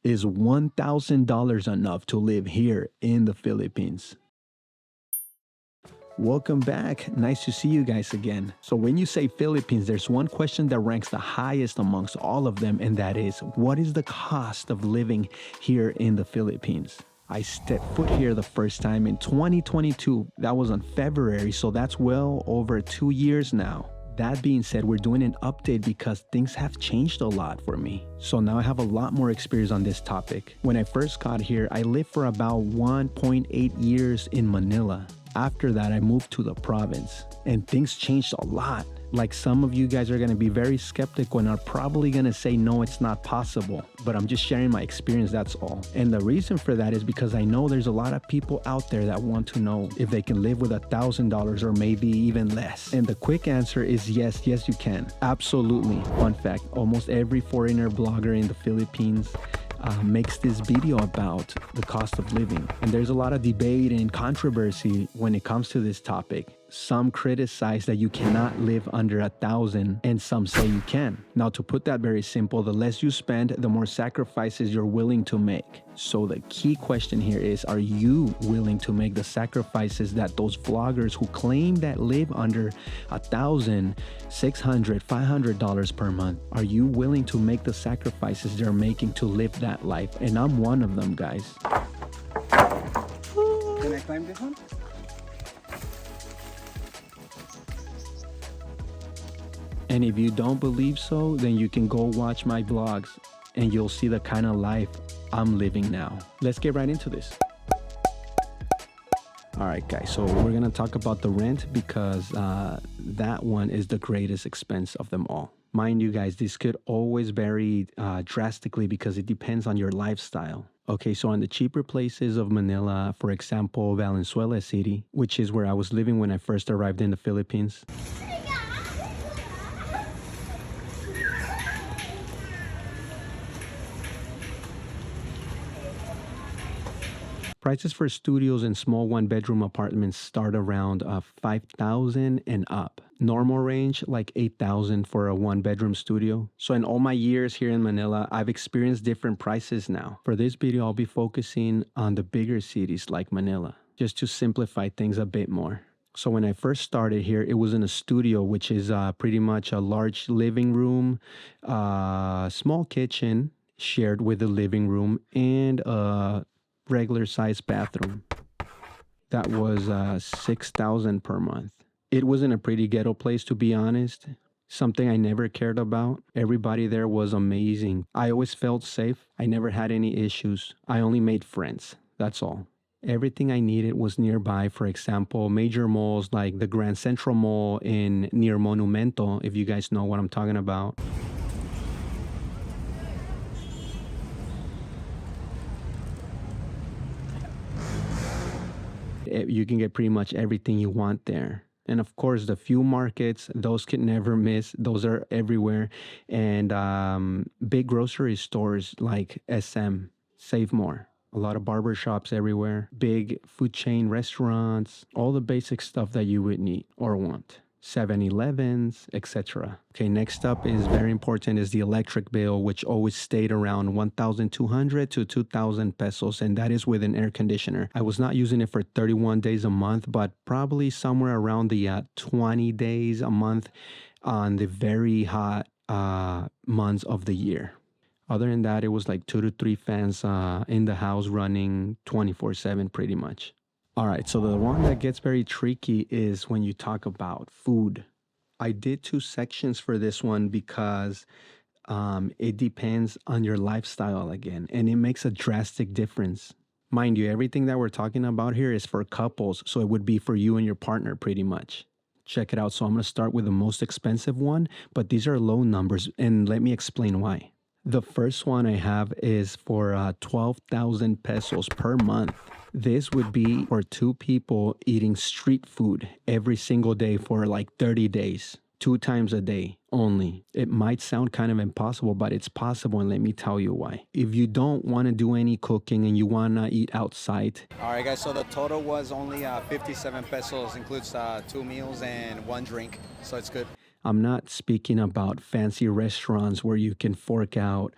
Is $1,000 enough to live here in the Philippines? Welcome back. Nice to see you guys again. So when you say Philippines, there's one question that ranks the highest amongst all of them, and that is, what is the cost of living here in the Philippines? I stepped foot here the first time in 2022. That was on February, so that's well over 2 years now. That being said, we're doing an update because things have changed a lot for me. So now I have a lot more experience on this topic. When I first got here, I lived for about 1.8 years in Manila. After that, I moved to the province and things changed a lot. Like, some of you guys are going to be very skeptical and are probably going to say, no, it's not possible. But I'm just sharing my experience, that's all. And the reason for that is because I know there's a lot of people out there that want to know if they can live with $1,000 or maybe even less. And the quick answer is yes, you can. Absolutely. Fun fact, almost every foreigner blogger in the Philippines makes this video about the cost of living. And there's a lot of debate and controversy when it comes to this topic. Some criticize that you cannot live under 1,000 and some say you can. Now, to put that very simple, the less you spend, the more sacrifices you're willing to make. So the key question here is, are you willing to make the sacrifices that those vloggers who claim that live under $1,000, $600, $500 per month, are you willing to make the sacrifices they're making to live that life? And I'm one of them, guys. Can I climb this one? And if you don't believe so, then you can go watch my vlogs and you'll see the kind of life I'm living now. Let's get right into this. All right, guys, so we're gonna talk about the rent because that one is the greatest expense of them all. Mind you guys, this could always vary drastically because it depends on your lifestyle. Okay, so on the cheaper places of Manila, for example, Valenzuela City, which is where I was living when I first arrived in the Philippines. Prices for studios and small one-bedroom apartments start around 5,000 and up. Normal range, like 8,000 for a one-bedroom studio. So in all my years here in Manila, I've experienced different prices now. For this video, I'll be focusing on the bigger cities like Manila, just to simplify things a bit more. So when I first started here, it was in a studio, which is pretty much a large living room, small kitchen shared with the living room, and regular size bathroom. That was 6,000 per month. It was in a pretty ghetto place, to be honest. Something I never cared about. Everybody there was amazing. I always felt safe. I never had any issues. I only made friends. That's all. Everything I needed was nearby. For example, major malls like the Grand Central Mall near Monumento, if you guys know what I'm talking about. You can get pretty much everything you want there. And of course, the few markets, those can never miss. Those are everywhere. And big grocery stores like SM, Save More. A lot of barber shops everywhere. Big food chain restaurants. All the basic stuff that you would need or want. 7-Elevens, etc. Okay, next up is very important is the electric bill, which always stayed around 1,200 to 2,000 pesos, and that is with an air conditioner. I was not using it for 31 days a month, but probably somewhere around the 20 days a month on the very hot months of the year. Other than that, it was like 2 to 3 fans in the house running 24/7 pretty much. All right, so the one that gets very tricky is when you talk about food. I did 2 sections for this one because it depends on your lifestyle again, and it makes a drastic difference. Mind you, everything that we're talking about here is for couples, so it would be for you and your partner pretty much. Check it out. So I'm going to start with the most expensive one, but these are low numbers, and let me explain why. The first one I have is for 12,000 pesos per month. This would be for 2 people eating street food every single day for like 30 days, 2 times a day only. It might sound kind of impossible, but it's possible, and let me tell you why. If you don't want to do any cooking and you want to eat outside. All right, guys, so the total was only 57 pesos, includes 2 meals and 1 drink, so it's good. I'm not speaking about fancy restaurants where you can fork out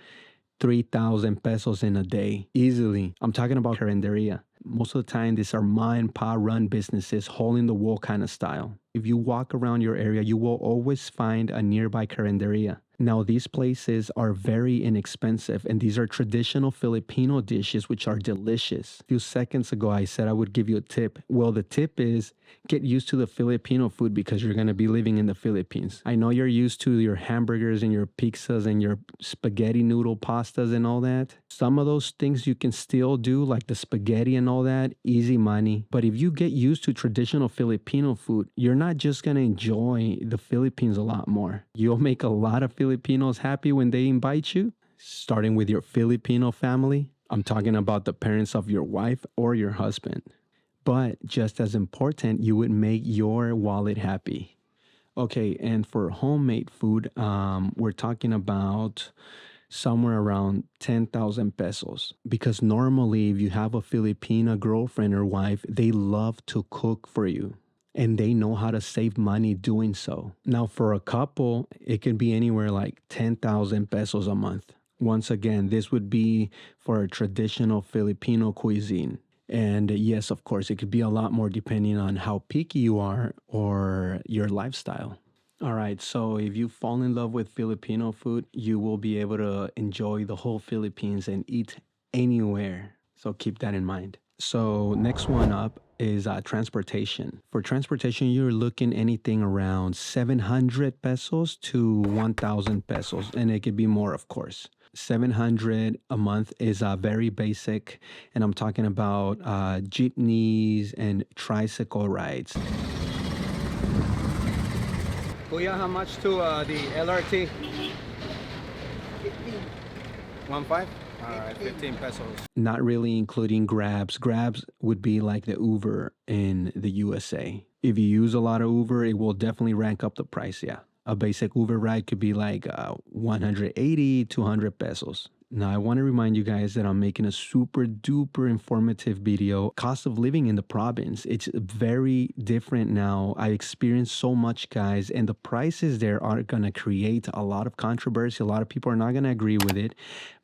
3,000 pesos in a day. Easily. I'm talking about Carinderia. Most of the time, these are ma and pa run businesses, hole in the wall kind of style. If you walk around your area, you will always find a nearby Carinderia. Now, these places are very inexpensive, and these are traditional Filipino dishes, which are delicious. A few seconds ago, I said I would give you a tip. Well, the tip is get used to the Filipino food because you're going to be living in the Philippines. I know you're used to your hamburgers and your pizzas and your spaghetti noodle pastas and all that. Some of those things you can still do, like the spaghetti and all that, easy money. But if you get used to traditional Filipino food, you're not just going to enjoy the Philippines a lot more. You'll make a lot of Filipinos happy when they invite you, starting with your Filipino family. I'm talking about the parents of your wife or your husband. But just as important, you would make your wallet happy. Okay, and for homemade food, we're talking about somewhere around 10,000 pesos. Because normally, if you have a Filipina girlfriend or wife, they love to cook for you. And they know how to save money doing so. Now, for a couple, it could be anywhere like 10,000 pesos a month. Once again, this would be for a traditional Filipino cuisine. And yes, of course, it could be a lot more depending on how picky you are or your lifestyle. All right, so if you fall in love with Filipino food, you will be able to enjoy the whole Philippines and eat anywhere. So keep that in mind. So next one up is transportation. For transportation, you're looking anything around 700 pesos to 1,000 pesos, and it could be more, of course. 700 a month is very basic, and I'm talking about jeepneys and tricycle rides. Kuya, how much to the LRT? 1.5? All right, 15 pesos. Not really including Grabs. Grabs would be like the Uber in the USA. If you use a lot of Uber, it will definitely rank up the price, yeah. A basic Uber ride could be like 180, 200 pesos. Now, I want to remind you guys that I'm making a super duper informative video. Cost of living in the province, it's very different now. I experienced so much, guys, and the prices there are going to create a lot of controversy. A lot of people are not going to agree with it,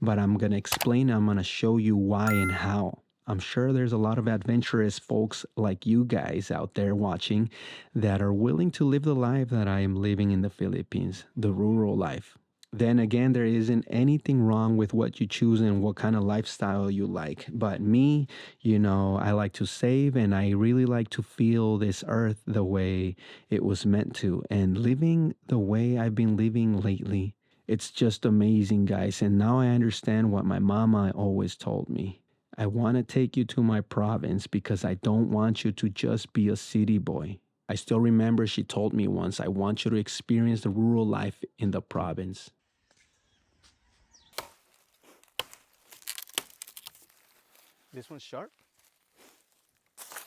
but I'm going to explain. I'm going to show you why and how. I'm sure there's a lot of adventurous folks like you guys out there watching that are willing to live the life that I am living in the Philippines, the rural life. Then again, there isn't anything wrong with what you choose and what kind of lifestyle you like. But me, I like to save and I really like to feel this earth the way it was meant to. And living the way I've been living lately, it's just amazing, guys. And now I understand what my mama always told me. I want to take you to my province because I don't want you to just be a city boy. I still remember she told me once, I want you to experience the rural life in the province. This one's sharp?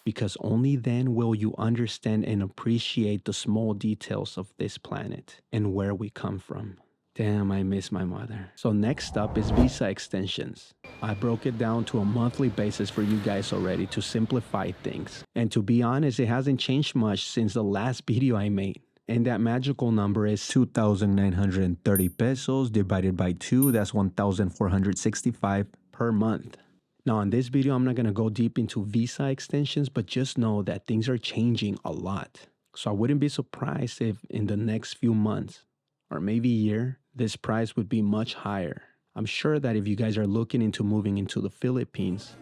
Because only then will you understand and appreciate the small details of this planet and where we come from. Damn, I miss my mother. So next up is visa extensions. I broke it down to a monthly basis for you guys already to simplify things. And to be honest, it hasn't changed much since the last video I made. And that magical number is 2,930 pesos divided by 2. That's 1,465 per month. Now, in this video, I'm not going to go deep into visa extensions, but just know that things are changing a lot. So I wouldn't be surprised if in the next few months or maybe year, this price would be much higher. I'm sure that if you guys are looking into moving into the Philippines,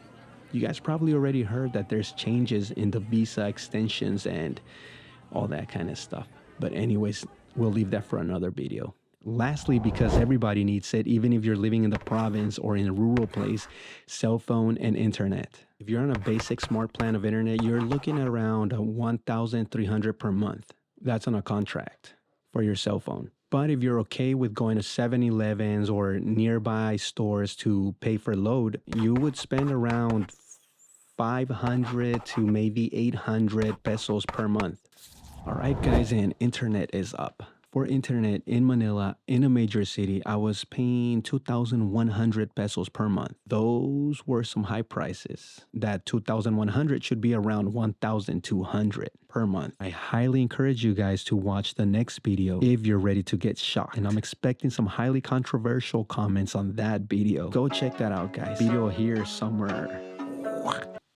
you guys probably already heard that there's changes in the visa extensions and all that kind of stuff. But anyways, we'll leave that for another video. Lastly, because everybody needs it, even if you're living in the province or in a rural place, cell phone and internet. If you're on a basic smart plan of internet, you're looking at around 1,300 per month. That's on a contract for your cell phone. But if you're okay with going to 7-Elevens or nearby stores to pay for load, you would spend around 500 to maybe 800 pesos per month. All right, guys, and internet is up. for internet in Manila, in a major city, I was paying 2,100 pesos per month. Those were some high prices. That 2,100 should be around 1,200 per month. I highly encourage you guys to watch the next video if you're ready to get shocked. And I'm expecting some highly controversial comments on that video. Go check that out, guys. Video here somewhere.